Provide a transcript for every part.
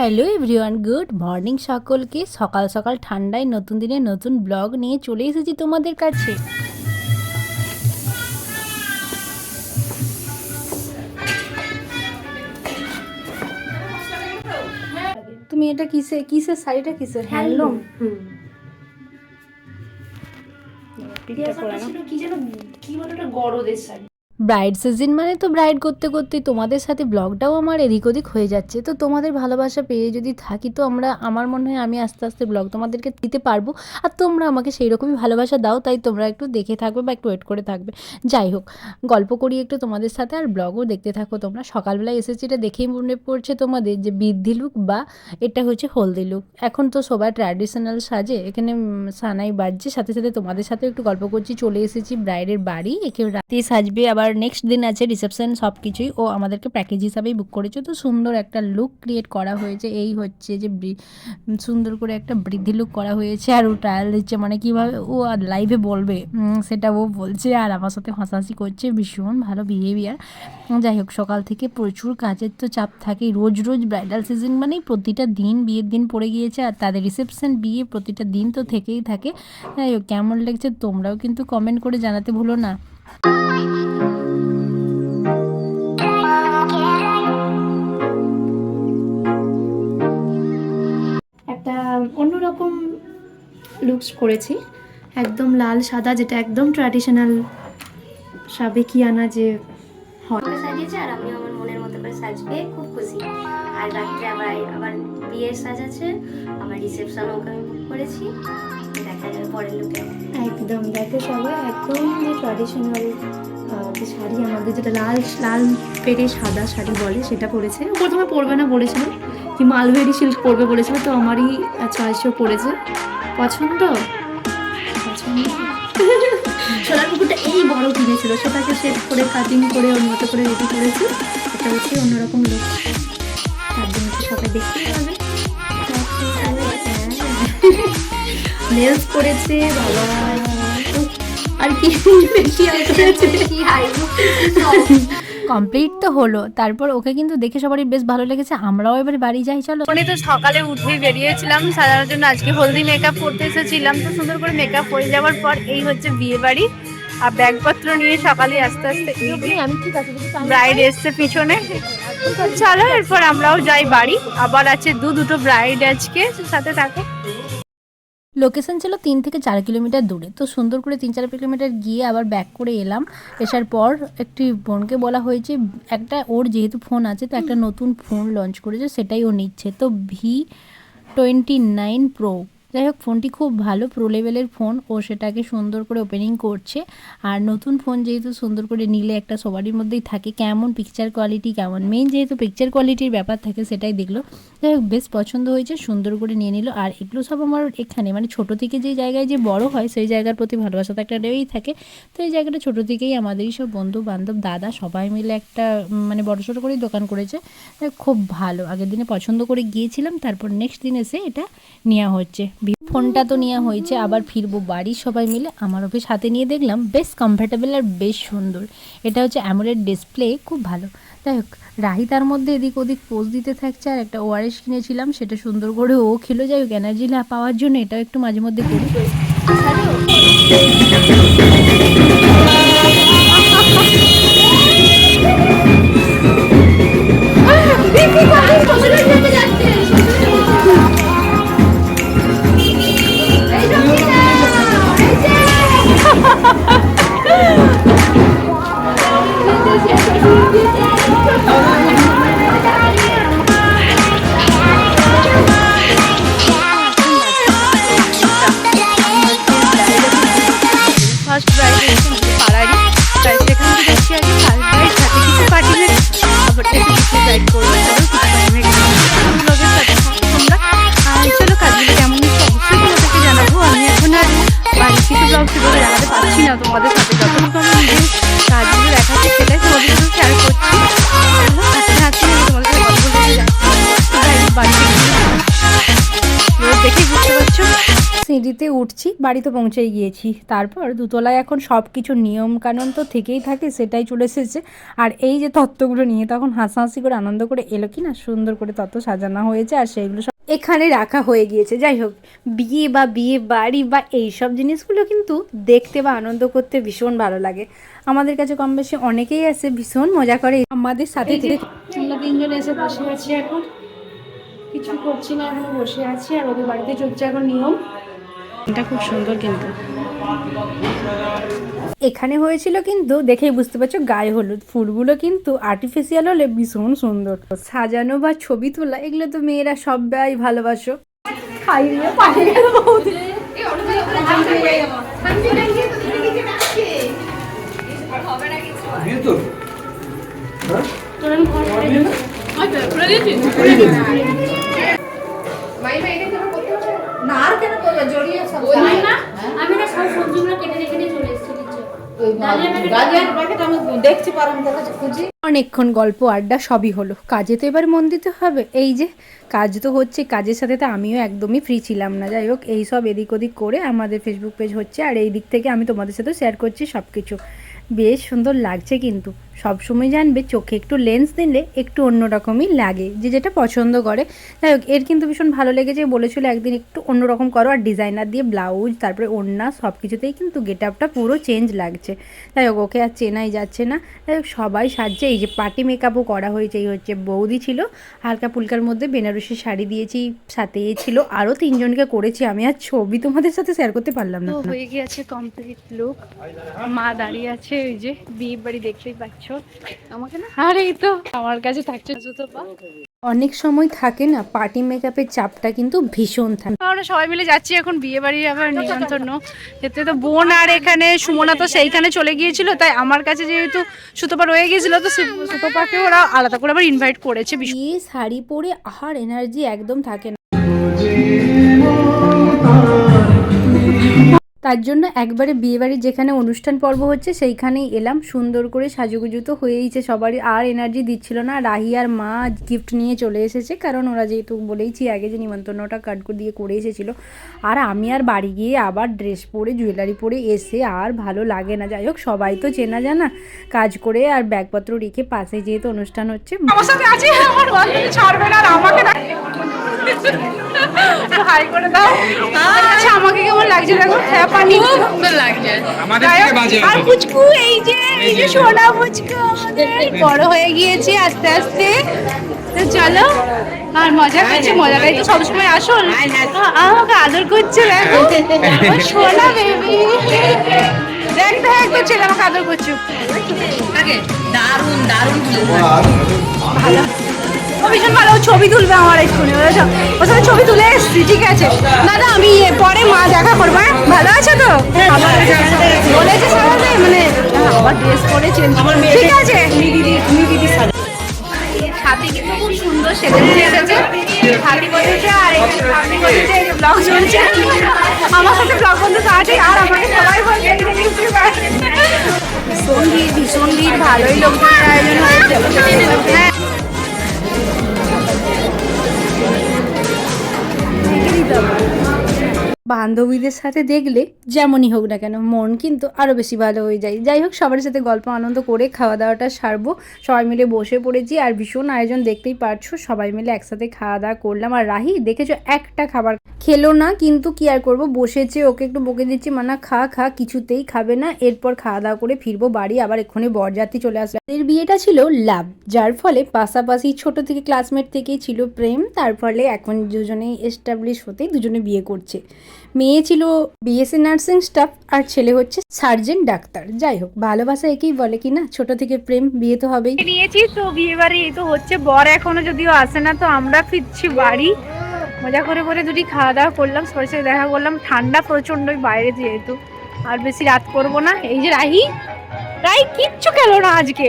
Hello everyone, good morning সকলকে। সকাল সকাল ঠান্ডায় নতুন দিনে নতুন ব্লগ নিয়ে চলে এসেছি তোমাদের কাছে। তুমি এটা কিসের শাড়িটা কিসের? হ্যান্ডলুম। কি যেন কি বলে ওটা, গরদের শাড়ি। ব্রাইড সিজন মানে তো ব্রাইড করতে করতে তোমাদের সাথে ব্লগটাও আমার এদিক ওদিক হয়ে যাচ্ছে। তো তোমাদের ভালোবাসা পেয়ে যদি থাকি তো আমার মনে হয় আমি আস্তে আস্তে ব্লগ তোমাদেরকে দিতে পারবো, আর তোমরা আমাকে সেই রকমই ভালোবাসা দাও। তাই তোমরা একটু দেখে থাকবে বা একটু ওয়েট করে থাকবে। যাই হোক, গল্প করি একটু তোমাদের সাথে, আর ব্লগও দেখতে থাকো তোমরা। সকালবেলা এসেছি, এটা দেখেই মনে পড়ছে তোমাদের যে বৃদ্ধি লুক বা এটা হচ্ছে হলদি লুক। এখন তো সবাই ট্র্যাডিশনাল সাজে, এখানে সানাই বাজছে, সাথে সাথে তোমাদের সাথে একটু গল্প করছি। চলে এসেছি ব্রাইডের বাড়ি, একে রাতে সাজবে, আবার নেক্সট দিন আছে রিসেপশন। সব কিছুই ও আমাদেরকে প্যাকেজ হিসাবেই বুক করেছে। তো সুন্দর একটা লুক ক্রিয়েট করা হয়েছে। এই হচ্ছে যে সুন্দর করে একটা বৃদ্ধি লুক করা হয়েছে, আর ও ট্রায়াল দিচ্ছে, মানে কীভাবে ও আর লাইভে বলবে সেটা ও বলছে, আর আমার সাথে হাসাহাসি করছে। ভীষণ ভালো বিহেভিয়ার। যাই হোক, সকাল থেকে প্রচুর কাজের তো চাপ থাকে। রোজ রোজ ব্রাইডাল সিজন মানেই প্রতিটা দিন বিয়ের দিন পড়ে গিয়েছে, আর তাদের রিসেপশন বিয়ে প্রতিটা দিন তো থেকেই থাকে। যাই হোক, কেমন লাগছে তোমরাও কিন্তু কমেন্ট করে জানাতে ভুলো না। একটা অন্যরকম লুকস করেছি, একদম লাল সাদা, যেটা একদম ট্র্যাডিশনাল সাবেকিয়ানা যে হয় সাজিয়েছে। আর আমি আমার মনের মতো করে সাজবে, খুব খুশি। আর রাত্রে আবার বিয়ের সাজ আছে, আমার রিসেপশন ওকে আমি বুক করেছি। দেখা যাবে পরের লুকে। একদম দেখো সবাই, একদম যে ট্র্যাডিশনাল যে শাড়ি আমাদের, যেটা লাল পেরে সাদা শাড়ি বলে, সেটা পরেছে। প্রথমে পরবে না বলেছিল, কি মালবেরি সিল্ক পরবে বলেছিল, তো আমারই চয়েসও পড়েছে। পছন্দ সোনার পুকুরটা এই বড় কিনেছিল, সেটাকে শেপ করে কাটিং করে ওর মতো করে রেডি করেছি। এটা হচ্ছে অন্যরকম লুক, তার জন্য তো সবাই দেখতেই পাবে। নেলস করেছে বাবা, আর কি বেশি কমপ্লিট তো হলো। তারপর ওকে কিন্তু দেখে সবারই বেশ ভালো লেগেছে। আমরাও এবার বাড়ি যাই, চলো। উনি তো সকালে উঠেই বেরিয়েছিলাম সাজানোর জন্য, আজকে হলদি মেকআপ করতে এসেছিলাম। তো সুন্দর করে মেকআপ হয়ে যাওয়ার পর এই হচ্ছে বিয়ে বাড়ি, আর ব্যাগপত্র নিয়ে সকালে আস্তে আস্তে আমি ঠিক আছে, ব্রাইড এসছে পিছনে। চলো এরপর আমরাও যাই বাড়ি। আবার আছে দুটো ব্রাইড আজকে, সাথে থাকো। লোকেশন ছিল 3 থেকে 4 কিলোমিটার দূরে। তো সুন্দর করে 3-4 কিলোমিটার গিয়ে আবার ব্যাক করে এলাম। আসার পর একটি বোনকে বলা হয়েছে, একটা ওর যেহেতু ফোন আছে, তো একটা নতুন ফোন লঞ্চ করেছে, সেটাই ও নিচ্ছে। তো V29 Pro। যাই হোক, ফোনটি খুব ভালো, প্রো লেভেলের ফোন। ও সেটাকে সুন্দর করে ওপেনিং করছে। আর নতুন ফোন যেহেতু সুন্দর করে নিলে একটা সবারই মধ্যেই থাকে কেমন পিকচার কোয়ালিটি, কেমন মেন যেহেতু পিকচার কোয়ালিটির ব্যাপার থাকে, সেটাই দেখলো। যাই হোক, বেশ পছন্দ হয়েছে, সুন্দর করে নিয়ে নিল। আর এগুলো সব আমার এখানে, মানে ছোটো থেকে যে জায়গায় যে বড় হয়, সেই জায়গার প্রতি ভালোবাসা তো একটা রয়েই থাকে। তো এই জায়গাটা ছোটো থেকেই আমাদেরই সব বন্ধু বান্ধব, দাদা সবাই মিলে একটা মানে বড়সড় করেই দোকান করেছে। খুব ভালো। আগের দিনে পছন্দ করে গিয়েছিলাম, তারপর নেক্সট দিন এসে এটা নেওয়া হচ্ছে। ফোনটা তো নেওয়া হয়েছে, আবার ফিরবো বাড়ি সবাই মিলে। আমারও বেশ হাতে নিয়ে দেখলাম, বেশ কমফর্টেবল আর বেশ সুন্দর। এটা হচ্ছে অ্যামোলেড ডিসপ্লে, খুব ভালো। যাই হোক, রাহি তার মধ্যে এদিক ওদিক পোজ দিতে থাকছে। আর একটা ওআরএস কিনেছিলাম, সেটা সুন্দর করে ও খেলো। যাই হোক, এনার্জি পাওয়ার জন্য এটাও একটু মাঝে মধ্যে করি। ফার্স্ট ব্রাইড এসেছে পাড়ারই, তাই সেখান থেকে দেখছি আগে ফার্স্ট ব্রাইড, সাথে কিছু পার্টি আবার কিছু ব্রাইড করবো। ব্লগের সাথে তোমরা চলো, কাজগুলো কেমন হচ্ছে অবশ্যই তোমাদেরকে জানাবো। আমি এখন আর বাড়ির কিছু ব্লগ সেভাবে দেখাতে পারছি না তোমাদের সাথে, যতটুকু আমি নিজের কাজগুলো দেখাচ্ছি সেটাই তোমাদের সাথে শেয়ার করছি। হাতে হাতে আমি তোমাদের সাথে কথা বলতে যাচ্ছি বাড়িতে, দেখেই বুঝতে পারছো সিঁড়িতে উঠছি, বাড়িতে পৌঁছেই গিয়েছি। তারপর দুতলায় এখন সব কিছু নিয়মকানুন তো থেকেই থাকে, সেটাই চলে এসেছে। আর এই যে তত্ত্বগুলো নিয়ে তখন হাসাহাসি করে আনন্দ করে এলো কি না, সুন্দর করে তত্ত্ব সাজানো হয়েছে আর সেইগুলো সব এখানে রাখা হয়ে গিয়েছে। যাই হোক, বিয়ে বা বিয়ে বাড়ি বা এইসব জিনিসগুলো কিন্তু দেখতে বা আনন্দ করতে ভীষণ ভালো লাগে। আমাদের কাছে কম বেশি অনেকেই আছে, ভীষণ মজা করে আমাদের সাথে। আমরা তিনজন এসে বসে আছি, এখন কিছু করছি না, এখন বসে আছি। আর ওদের বাড়িতে চলছে এখন নিয়ম। এটা খুব সুন্দর কিন্তু। এখানে হয়েছিল কিন্তু দেখেই বুঝতে পারছো, গায়ে হলুদ ফুলগুলো কিন্তু আর্টিফিশিয়াল হলে ভীষণ সুন্দর সাজানো বা ছবি তোলা, এগুলো তো মেয়েরা সবাই ভালোবাসো। খাইয়ে পাঠিয়ে গেল বৌদি। আমি না সব সবজিগুলো কেটে রেখে দিয়ে চলে এসেছি। অনেকক্ষণ গল্প আড্ডা সবই হলো, কাজে তো এবার মন দিতে হবে। এই যে কাজ তো হচ্ছে, কাজের সাথে তো আমিও একদমই ফ্রি ছিলাম না। যাই হোক, এই সব এদিক ওদিক করে আমাদের ফেসবুক পেজ হচ্ছে, আর এই দিক থেকে আমি তোমাদের সাথে শেয়ার করছি সব কিছু। বেশ সুন্দর লাগছে কিন্তু সবসময় জানবে চোখে একটু লেন্স দিলে একটু অন্যরকমই লাগে, যে যেটা পছন্দ করে। যাই হোক, এর কিন্তু ভীষণ ভালো লেগেছে, বলেছিল একদিন একটু অন্যরকম করো, আর ডিজাইনার দিয়ে ব্লাউজ তারপরে ওড়না সব কিছুতেই কিন্তু গেট আপটা পুরো চেঞ্জ লাগছে। যাই হোক, ওকে আর চেনাই যাচ্ছে না। যাই হোক, সবাই সাজছে। এই যে পার্টি মেকআপও করা হয়েছে, এই হচ্ছে বৌদি ছিল হালকা ফুলকার মধ্যে বেনারসি শাড়ি দিয়েছি, সাথে ছিল আরও 3 জনকে করেছি আমি, আর ছবি তোমাদের সাথে শেয়ার করতে পারলাম না। হয়ে গিয়েছে কমপ্লিট লুক। মা দাঁড়িয়ে আছে, ওই যে বিয়ে বাড়ি দেখতেই পাচ্ছ আমাকে না। আর এই তো আমার কাছে থাকছে জুতো পা। অনেক সময় থাকে না, পার্টি মেকআপের চাপটা কিন্তু ভীষণ থাকে। আমরা সবাই মিলে যাচ্ছি এখন বিয়ে বাড়ির আবার নিমন্ত্রণ যেতে। তো বোন আর এখানে সুমনা তো সেইখানে চলে গিয়েছিল, তাই আমার কাছে যেহেতু সুতোপা রয়ে গিয়েছিল, তো সুতোপাকে ওরা আলাদা করে আবার ইনভাইট করেছে। বিয়ে শাড়ি পরে আর এনার্জি একদম থাকে না, তার জন্য একবারে বিয়েবাড়ির যেখানে অনুষ্ঠান পর্ব হচ্ছে সেইখানেই এলাম। সুন্দর করে সাজুগুজু তো হয়েইছে, সবারই আর এনার্জি দিচ্ছিল না। রাহি আর মা গিফট নিয়ে চলে এসেছে, কারণ ওরা যেহেতু বলেইছি আগে যে নিমন্ত্রণটা কার্ড দিয়ে করে এসেছিলো। আর আমি আর বাড়ি গিয়ে আবার ড্রেস পরে জুয়েলারি পরে এসে আর ভালো লাগে না। যাই হোক, সবাই তো চেনা জানা, কাজ করে আর ব্যাগপত্র রেখে পাশে যেহেতু অনুষ্ঠান হচ্ছে, আমার সাথে আছে, আমার বান্ধবী ছাড়বে না, আর আমাকে না হাই করে দাও। আচ্ছা, আমাকে কেমন লাগছে দেখো, হ্যাঁ পানি সুন্দর লাগছে। আর পুচকু, এই যে সোনা পুচকু আমাদের বড় হয়ে গিয়েছে আস্তে আস্তে। তো চলো, আর মজা করছে, মজাটাই তো সবসময় আসল। আমাকে আদর করছে, দেখো সোনা বেবি। দেখ দেখ, তো ছেলে আমাকে আদর করছো। দারুণ দারুণ ভালো, ভীষণ ভালো। ছবি তুলবে আমার এক্ষুনি, ওর সাথে ছবি তুলে এসছি। ঠিক আছে দাদা, আমি পরে মা দেখা করবো। ভালো আছে তো? বলেছে সবাই, মানে আবার ড্রেস পরে চেঞ্জ করবে। ঠিক আছে, হাতি কিন্তু খুব সুন্দর সেজে এসেছে। হাতি বলেছে, আর হাতি বলেছে ব্লগ চলছে, আমার সাথে ব্লগ বন্ধু তো আছে। আর আমাকে সবাই বলছে ভীষণ ভিড়, ভালোই লোকজনের আয়োজন হয়েছে। হ্যাঁ, বান্ধবীদের সাথে দেখলে যেমনই হোক না কেন মন কিন্তু আরও বেশি ভালো হয়ে যায়। যাই হোক, সবার সাথে গল্প আনন্দ করে খাওয়া দাওয়াটা সারবো, সবাই মিলে বসে পড়েছি। আর ভীষণ আয়োজন, দেখতেই পারছো, সবাই মিলে একসাথে খাওয়া দাওয়া করলাম। আর রাহি দেখেছো একটা খাবার খেলো না, কিন্তু কি আর করবো, বসেছে, ওকে একটু বকে দিচ্ছি, মানা খা খা, কিছুতেই খাবে না। এরপর খাওয়া দাওয়া করে ফিরবো বাড়ি, আবার এক্ষুনি বরযাত্রী চলে আসবে। এর বিয়েটা ছিল লাভ, যার ফলে পাশাপাশি ছোট থেকে ক্লাসমেট থেকেই ছিল প্রেম, তার ফলে এখন দুজনেই এস্টাবলিশ হতেই দুজনে বিয়ে করছে। মেয়ে ছিল বিএসসি নার্সিং স্টাফ, আর ছেলে হচ্ছে সার্জেন্ট ডাক্তার। যাই হোক, ভালোবাসা একেই বলে কি না, ছোট থেকে প্রেম, বিয়ে তো হবেই। নিয়েছি তো বিয়ে বাড়ি তো হচ্ছে, বর এখনো যদিও আসে না, তো আমরা ফিরছি বাড়ি। মজা করে করে দুটি খাওয়া দাওয়া করলাম, সবার সাথে দেখা করলাম। ঠান্ডা প্রচন্ডই বাইরে, যেহেতু আর বেশি রাত করবো না। এই যে রাহি কিচ্ছু খেলো না আজকে।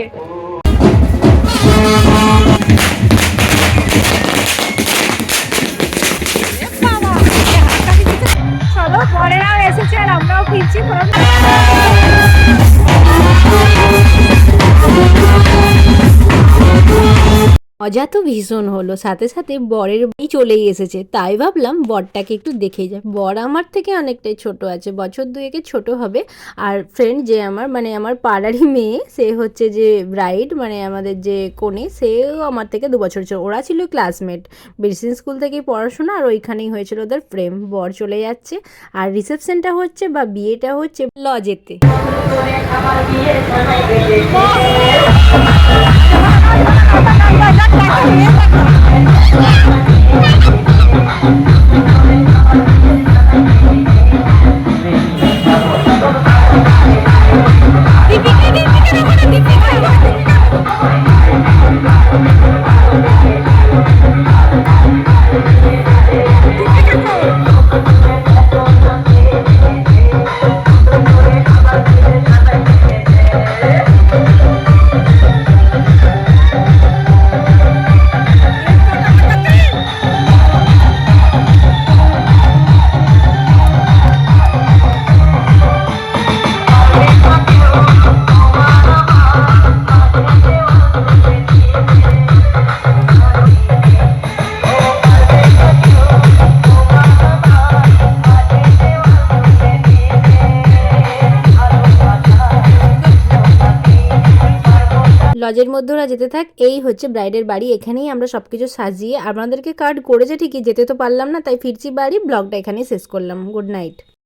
চলো, পরেরাও এসেছে আর আমরাও ফিরছি। মজা তো ভীষণ হলো, সাথে সাথে বরের বাড়ি চলেই এসেছে, তাই ভাবলাম বরটাকে একটু দেখে যায়। বর আমার থেকে অনেকটাই ছোট আছে, বছর দুয়েকের ছোট হবে। আর ফ্রেন্ড যে আমার মানে আমার পাড়ারই মেয়ে, সে হচ্ছে যে ব্রাইড মানে আমাদের যে কনে, সেও আমার থেকে 2 বছর ছোট। ওরা ছিল ক্লাসমেট, বিরসিন স্কুল থেকেই পড়াশোনা, আর ওইখানেই হয়েছিল ওদের প্রেম। বর চলে যাচ্ছে, আর রিসেপশনটা হচ্ছে বা বিয়েটা হচ্ছে লজেতে। লজের মধ্যে ওরা যেতে থাক। এই হচ্ছে ব্রাইডের বাড়ি, এখানেই আমরা সব কিছু সাজিয়ে আপনাদেরকে কার্ড করেছে ঠিকই, যেতে তো পারলাম না, তাই ফিরছি বাড়ি। ব্লগটা এখানেই শেষ করলাম। Good night.